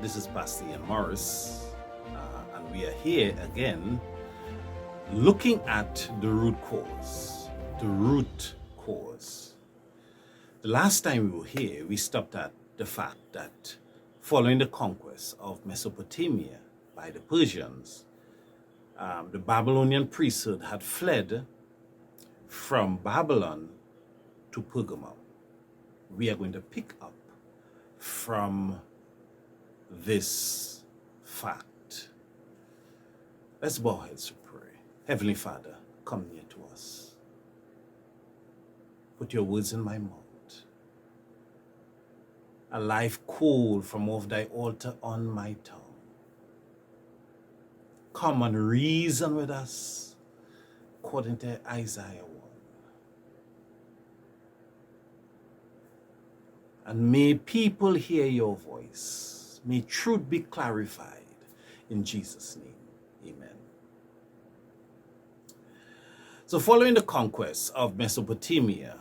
This is Pastor Ian Morris, and we are here again looking at the root cause. The root cause. The last time we were here, we stopped at the fact that following the conquest of Mesopotamia by the Persians, the Babylonian priesthood had fled from Babylon to Pergamum. We are going to pick up from this fact. Let's bow our heads to pray. Heavenly Father, come near to us. Put your words in my mouth. A life cool from off thy altar on my tongue. Come and reason with us according to Isaiah 1. And may people hear your voice. May truth be clarified. In Jesus' name, amen. So following the conquest of Mesopotamia,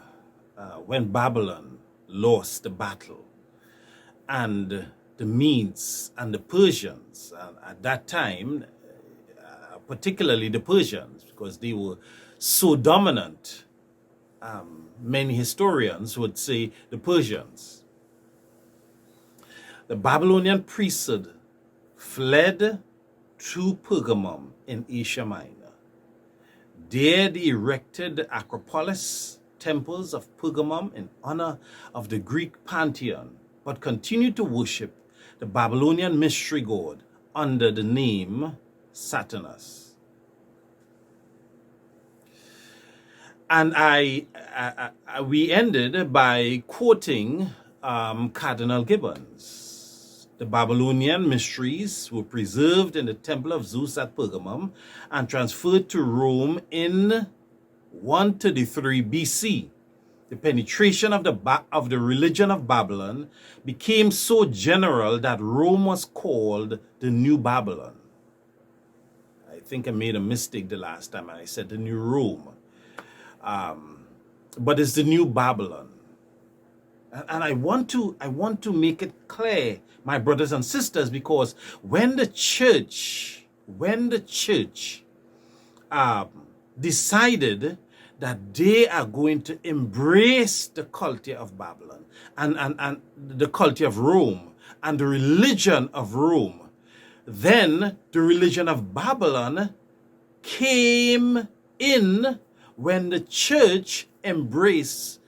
when Babylon lost the battle, and the Medes and the Persians, at that time, particularly the Persians, because they were so dominant, many historians would say the Persians. The Babylonian priesthood fled to Pergamum in Asia Minor. There they erected Acropolis temples of Pergamum in honor of the Greek pantheon, but continued to worship the Babylonian mystery god under the name Saturnus. And we ended by quoting Cardinal Gibbons. The Babylonian mysteries were preserved in the temple of Zeus at Pergamum and transferred to Rome in 133 BC. The penetration of the religion of Babylon became so general that Rome was called the New Babylon. I think I made a mistake the last time I said the New Rome. But it's the New Babylon. And I want to make it clear, my brothers and sisters, because when the church decided that they are going to embrace the culture of Babylon and the culture of Rome and the religion of Rome, then the religion of Babylon came in when the church embraced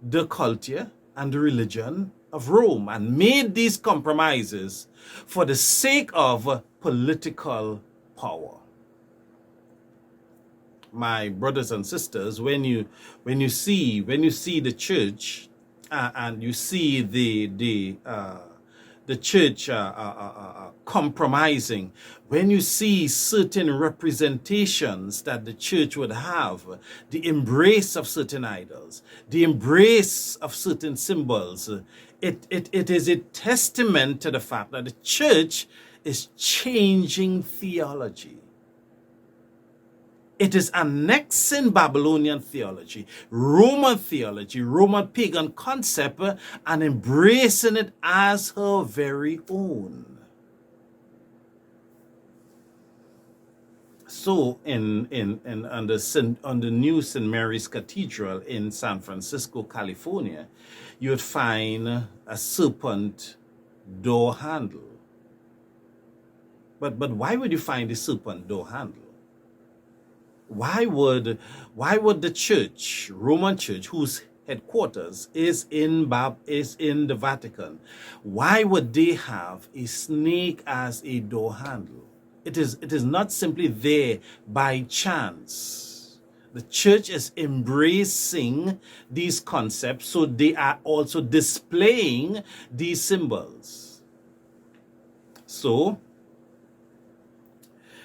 the culture and the religion of Rome and made these compromises for the sake of political power. My brothers and sisters, when you see the church and you see the church compromising, when you see certain representations that the church would have, the embrace of certain idols, the embrace of certain symbols, it is a testament to the fact that the church is changing theology. It is annexing Babylonian theology, Roman pagan concept, and embracing it as her very own. So, on the new St. Mary's Cathedral in San Francisco, California, you would find a serpent door handle. But why would you find a serpent door handle? Why would the church, Roman Church, whose headquarters is in the Vatican, why would they have a snake as a door handle? It is not simply there by chance. The church is embracing these concepts, so they are also displaying these symbols. So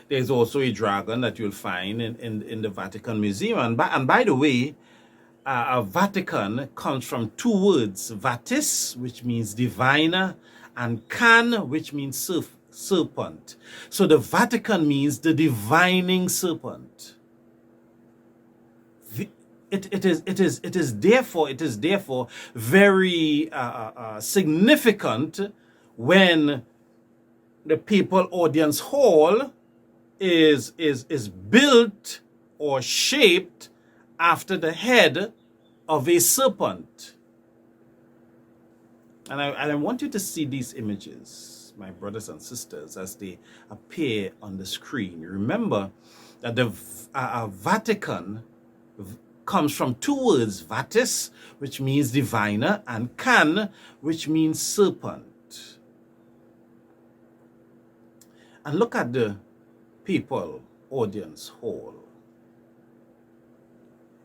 there's also a dragon that you'll find in the Vatican Museum. And by the way, Vatican comes from two words, vatis, which means diviner, and can, which means serpent. So the Vatican means the divining serpent. It is therefore very significant when the papal audience hall is built or shaped after the head of a serpent. And I want you to see these images, my brothers and sisters, as they appear on the screen. Remember that the Vatican comes from two words, vatis, which means diviner, and can, which means serpent. And look at the papal audience hall.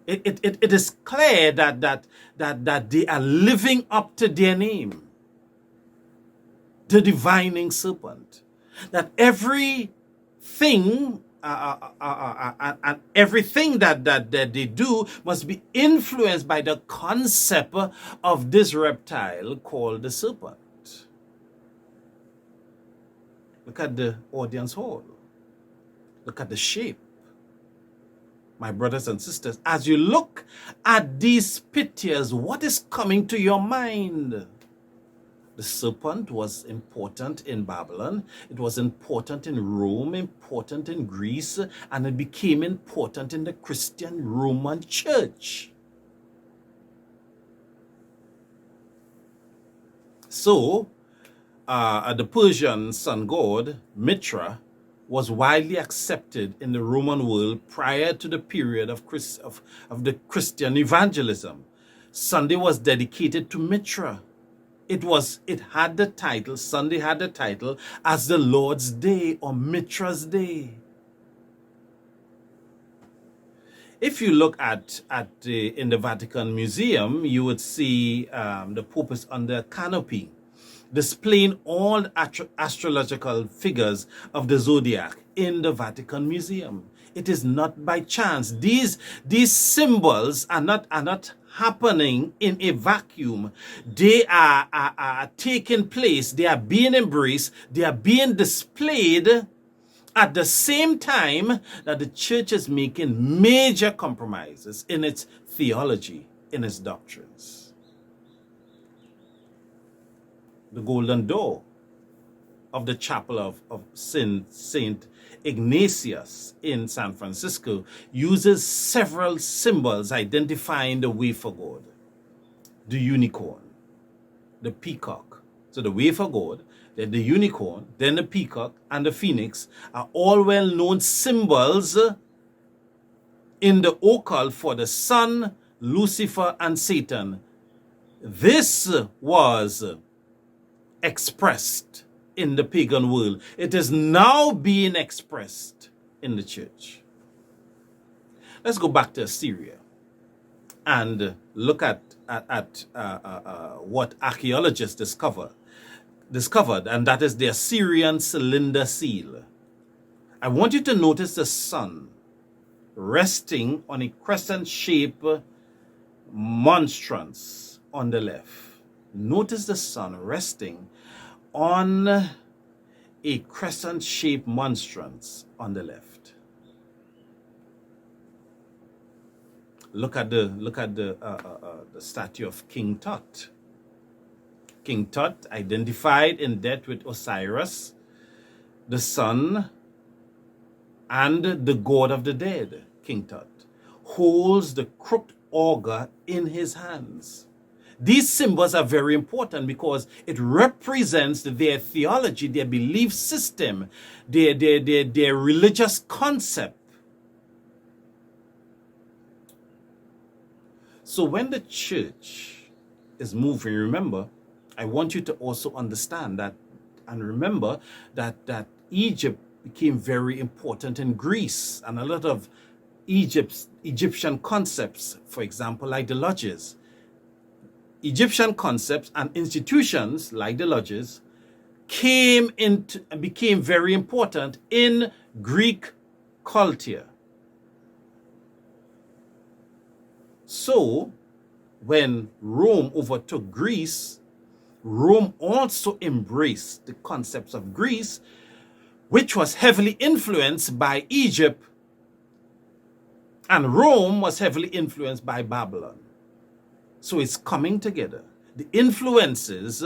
It is clear that they are living up to their name, the divining serpent. That everything and everything that they do must be influenced by the concept of this reptile called the serpent. Look at the audience hall. Look at the shape. My brothers and sisters, as you look at these pictures, what is coming to your mind? The serpent was important in Babylon. It was important in Rome, important in Greece, and it became important in the Christian Roman Church. So, the Persian sun god, Mithra, was widely accepted in the Roman world prior to the period of the Christian evangelism. Sunday was dedicated to Mithra. Sunday had the title as the Lord's Day or Mithra's Day. If you look in the Vatican Museum, you would see the Pope is under a canopy, displaying all astrological figures of the zodiac in the Vatican Museum. It is not by chance. These symbols are not happening in a vacuum. They are taking place. They are being embraced. They are being displayed at the same time that the church is making major compromises in its theology, in its doctrines. The golden door of the chapel of Saint Ignatius in San Francisco uses several symbols identifying the way for God. The unicorn, the peacock. So the way for God, then the unicorn, then the peacock, and the phoenix are all well-known symbols in the occult for the sun, Lucifer, and Satan. This was expressed in the pagan world. It is now being expressed in the church. Let's go back to Assyria and look at what archaeologists discovered, and that is the Assyrian cylinder seal. I want you to notice the sun resting on a crescent-shaped monstrance on the left. Notice the sun resting on a crescent-shaped monstrance on the left. Look at the statue of King Tut. King Tut, identified in death with Osiris, the sun, and the god of the dead. King Tut holds the crooked auger in his hands. These symbols are very important because it represents their theology, their belief system, their religious concept. So when the church is moving, remember, I want you to also understand that and remember that Egypt became very important in Greece, and a lot of Egyptian concepts, for example, like the lodges, Egyptian concepts and institutions like the lodges came into and became very important in Greek culture. So, when Rome overtook Greece, Rome also embraced the concepts of Greece, which was heavily influenced by Egypt, and Rome was heavily influenced by Babylon. So it's coming together. The influences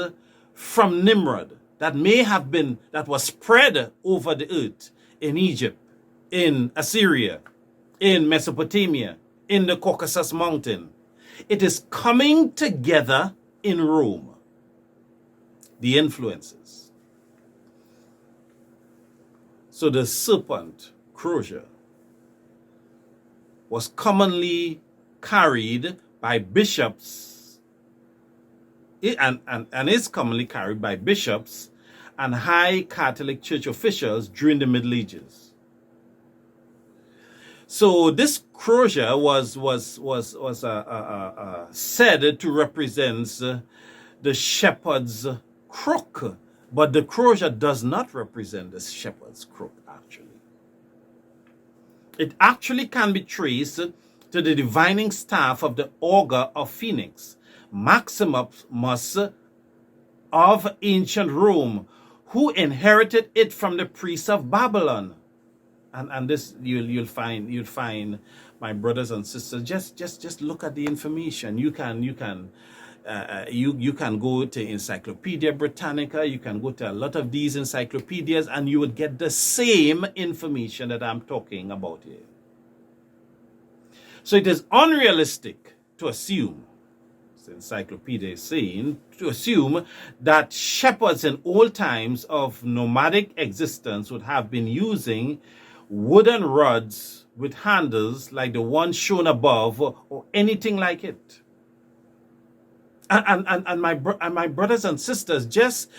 from Nimrod, that was spread over the earth in Egypt, in Assyria, in Mesopotamia, in the Caucasus Mountain. It is coming together in Rome. The influences. So the serpent, crozier, was commonly carried by bishops and is commonly carried by bishops and high Catholic Church officials during the Middle Ages. So this crozier was said to represent the shepherd's crook, but the crozier does not represent the shepherd's crook, actually. It actually can be traced to the divining staff of the augur of Phoenix, Maximus of ancient Rome, who inherited it from the priests of Babylon. And this you'll find, my brothers and sisters, just look at the information. You can go to Encyclopedia Britannica, you can go to a lot of these encyclopedias, and you would get the same information that I'm talking about here. So it is unrealistic to assume, the encyclopedia is saying, to assume that shepherds in old times of nomadic existence would have been using wooden rods with handles like the one shown above or anything like it. And my brothers and sisters, just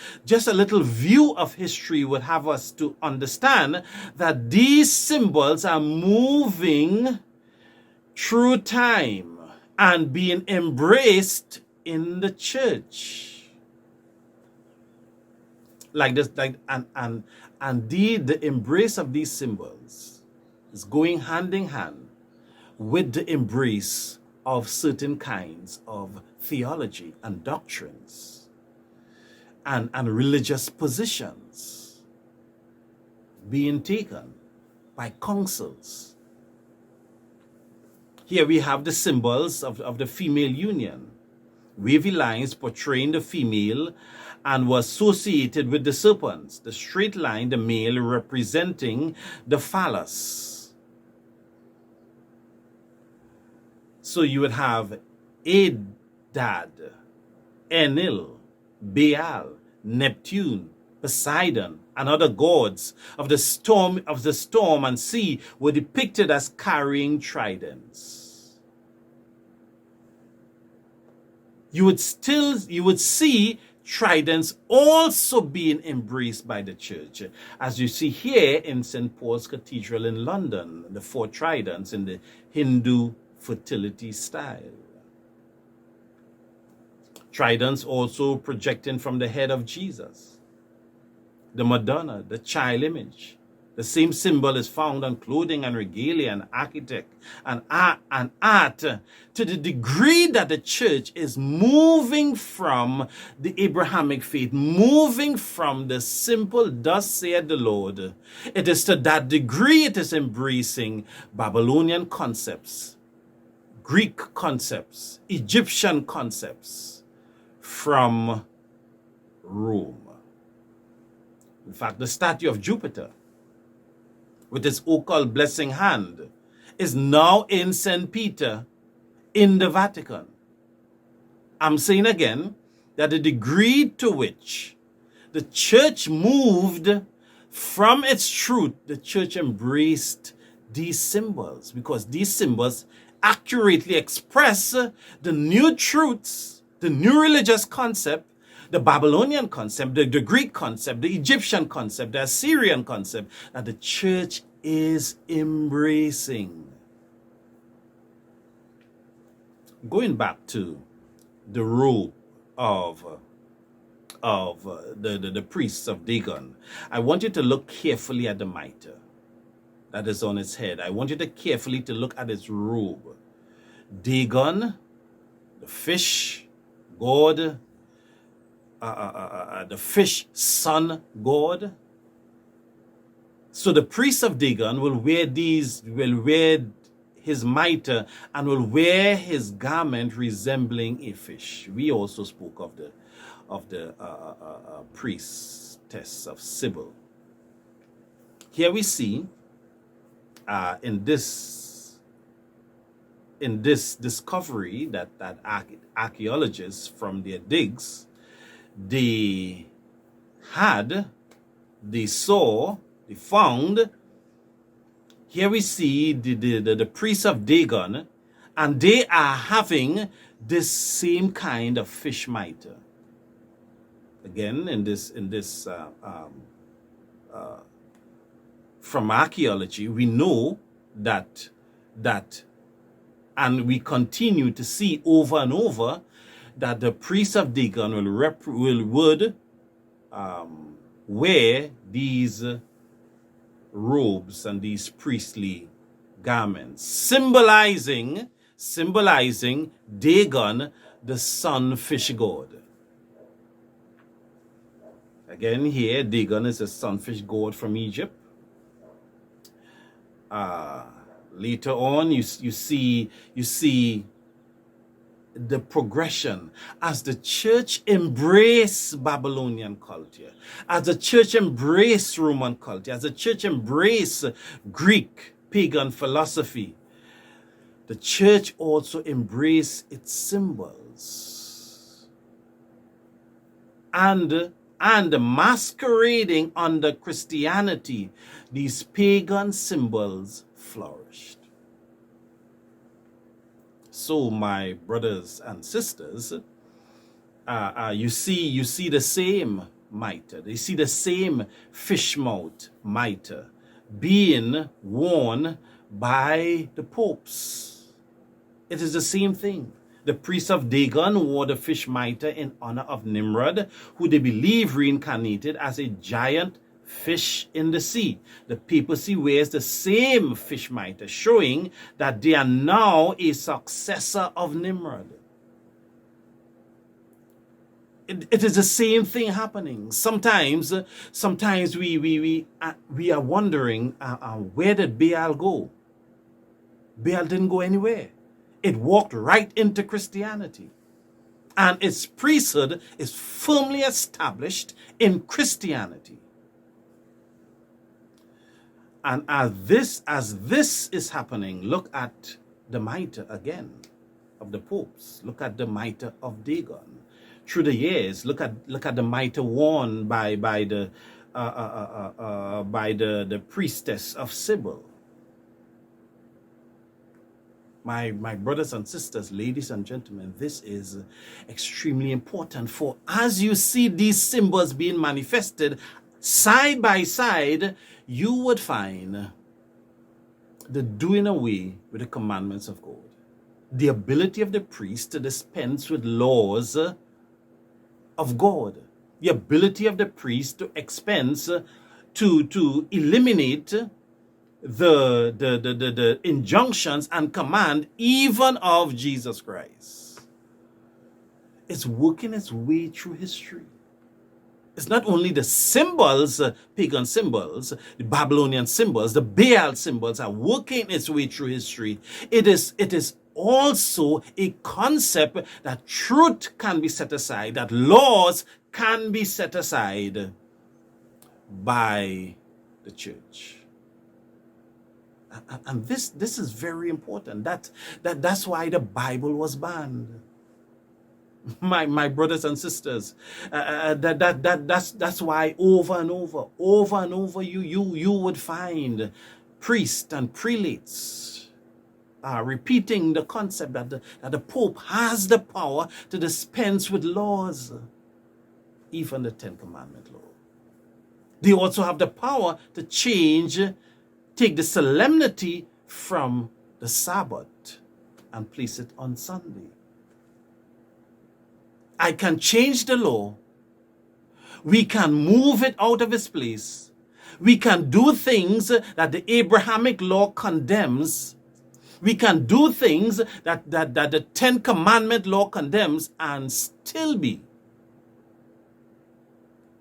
a little view of history would have us to understand that these symbols are moving through time and being embraced in the church. Like this, and the embrace of these symbols is going hand in hand with the embrace of certain kinds of theology and doctrines and religious positions being taken by councils. Here we have the symbols of the female union, wavy lines portraying the female and was associated with the serpents, the straight line, the male, representing the phallus. So you would have Adad, Enlil, Baal, Neptune, Poseidon, and other gods of the storm and sea were depicted as carrying tridents. You would see tridents also being embraced by the church, as you see here in St. Paul's Cathedral in London, the 4 tridents in the Hindu fertility style. Tridents also projecting from the head of Jesus, the Madonna, the child image. The same symbol is found on clothing and regalia and architect and art to the degree that the church is moving from the Abrahamic faith, moving from the simple, thus saith the Lord. It is to that degree it is embracing Babylonian concepts, Greek concepts, Egyptian concepts from Rome. In fact, the statue of Jupiter, with its occult blessing hand, is now in St. Peter in the Vatican. I'm saying again that the degree to which the church moved from its truth, the church embraced these symbols, because these symbols accurately express the new truths, the new religious concept, the Babylonian concept, the Greek concept, the Egyptian concept, the Assyrian concept that the church is embracing. Going back to the robe of the priests of Dagon, I want you to look carefully at the mitre that is on its head. I want you to carefully to look at its robe. Dagon, the fish god, the fish sun god. So the priests of Dagon will wear his mitre and will wear his garment resembling a fish. We also spoke of the priest priestess of Sibyl. Here we see in this discovery that archaeologists from their digs, they found. Here we see the priest of Dagon, and they are having this same kind of fish mitre. Again, from archaeology, we know that, and we continue to see over and over that the priest of Dagon would wear these robes and these priestly garments, symbolizing Dagon, the sunfish god. Again, here Dagon is a sunfish god from Egypt. Later on, you see the progression as the church embraced Babylonian culture, as the church embraced Roman culture, as the church embraced Greek pagan philosophy. The church also embraced its symbols, and masquerading under Christianity, these pagan symbols flourished. So, my brothers and sisters, you see the same mitre. You see the same fish mouth mitre being worn by the popes. It is the same thing. The priests of Dagon wore the fish mitre in honor of Nimrod, who they believe reincarnated as a giant fish in the sea. The papacy wears the same fish mitre, showing that they are now a successor of Nimrod. It is the same thing happening. Sometimes we are wondering, where did Baal go? Baal didn't go anywhere. It walked right into Christianity. And its priesthood is firmly established in Christianity. And as this is happening, look at the mitre again of the popes. Look at the mitre of Dagon. Through the years, look at the mitre worn by the priestess of Sibyl. My brothers and sisters, ladies and gentlemen, this is extremely important, for as you see these symbols being manifested side by side, you would find the doing away with the commandments of God. The ability of the priest to dispense with laws of God. The ability of the priest to expense, to eliminate the injunctions and command even of Jesus Christ. It's working its way through history. It's not only the symbols, pagan symbols, the Babylonian symbols, the Baal symbols are working its way through history. It is also a concept that truth can be set aside, that laws can be set aside by the church. And this is very important. That's why the Bible was banned. My brothers and sisters, that's why over and over you would find priests and prelates repeating the concept that the Pope has the power to dispense with laws, even the Ten Commandment law. They also have the power to take the solemnity from the Sabbath and place it on Sunday. I can change the law. We can move it out of its place. We can do things that the Abrahamic law condemns. We can do things that the Ten Commandment law condemns and still be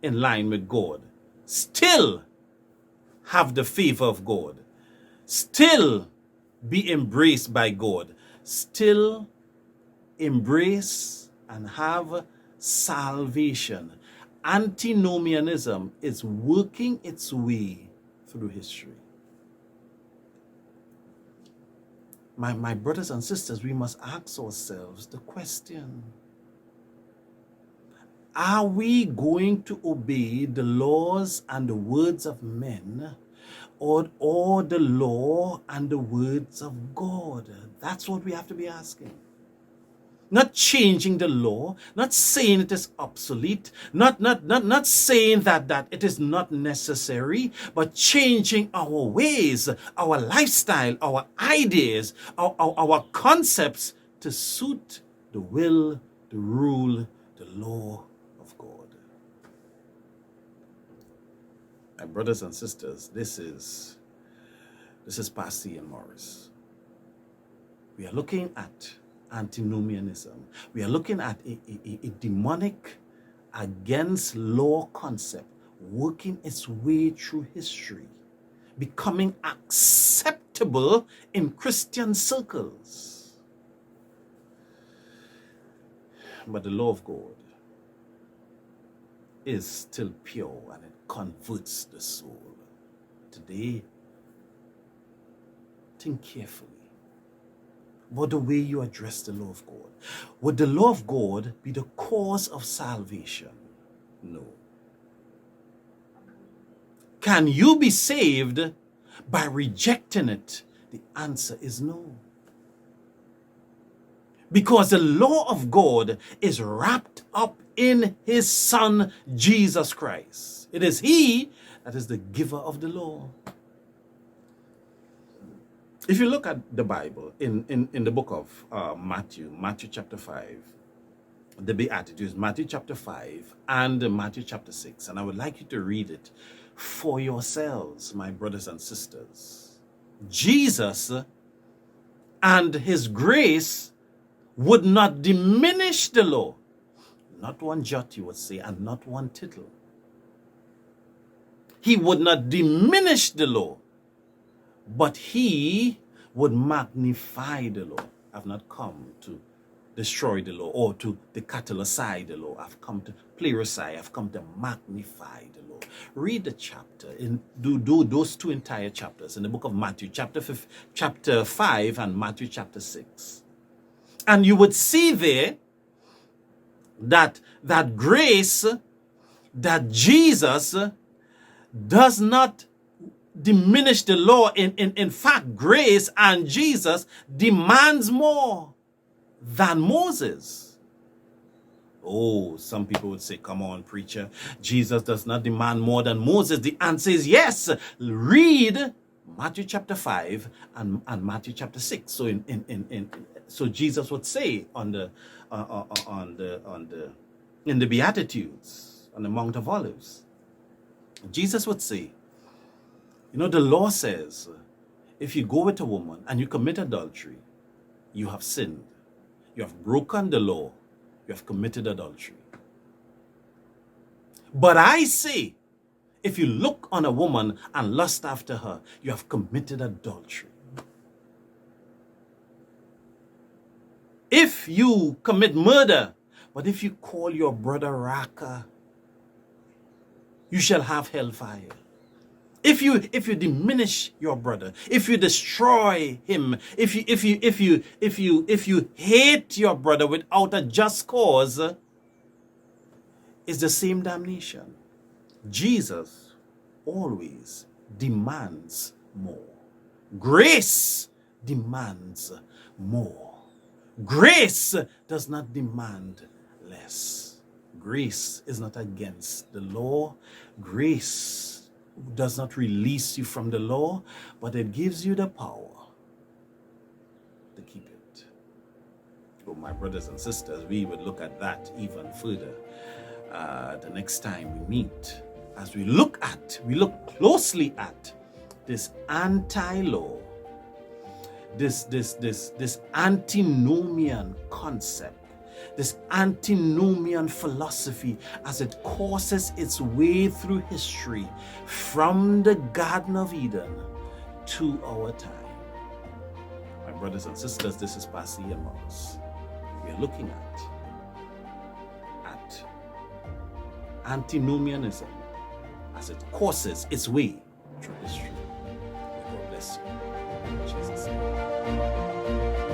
in line with God. Still have the favor of God. Still be embraced by God. Still embrace and have salvation. Antinomianism is working its way through history. My brothers and sisters, we must ask ourselves the question: are we going to obey the laws and the words of men, or the law and the words of God? That's what we have to be asking. Not changing the law, not saying it is obsolete, not saying that it is not necessary, but changing our ways, our lifestyle, our ideas, our concepts to suit the will, the rule, the law of God. My brothers and sisters, this is Pastor Ian Morris. We are looking at antinomianism. We are looking at a demonic against law concept working its way through history, becoming acceptable in Christian circles. But the law of God is still pure and it converts the soul. Today, think carefully about the way you address the law of God. Would the law of God be the cause of salvation? No. Can you be saved by rejecting it? The answer is no. Because the law of God is wrapped up in his Son, Jesus Christ. It is he that is the giver of the law. If you look at the Bible in the book of Matthew chapter 5, the Beatitudes, Matthew chapter 5 and Matthew chapter 6, and I would like you to read it for yourselves, my brothers and sisters. Jesus and his grace would not diminish the law. Not one jot, you would say, and not one tittle. He would not diminish the law, but he would magnify the law. I've not come to destroy the law or to decathlosize the law. I've come to pluricide. I've come to magnify the law. Read the chapter. Do those two entire chapters in the book of Matthew, chapter 5 and Matthew chapter 6. And you would see there that grace, that Jesus does not diminish the law. In fact, grace and Jesus demands more than Moses. Oh, some people would say, come on, preacher, Jesus does not demand more than Moses. The answer is yes. Read Matthew chapter 5 and Matthew chapter 6. So so Jesus would say in the Beatitudes, on the Mount of Olives, Jesus would say, you know, the law says, if you go with a woman and you commit adultery, you have sinned. You have broken the law. You have committed adultery. But I say, if you look on a woman and lust after her, you have committed adultery. If you commit murder, but if you call your brother Raka, you shall have hellfire. If you diminish your brother, if you destroy him, if you hate your brother without a just cause, it's the same damnation. Jesus always demands more. Grace demands more. Grace does not demand less. Grace is not against the law. Grace does not release you from the law, but it gives you the power to keep it. So my brothers and sisters, we would look at that even further the next time we meet, as we look closely at this anti-law, this antinomian concept, this antinomian philosophy, as it courses its way through history from the Garden of Eden to our time. My brothers and sisters, this is Pastor Ian Morris. We are looking at Antinomianism as it courses its way through history. God bless you. In Jesus' name.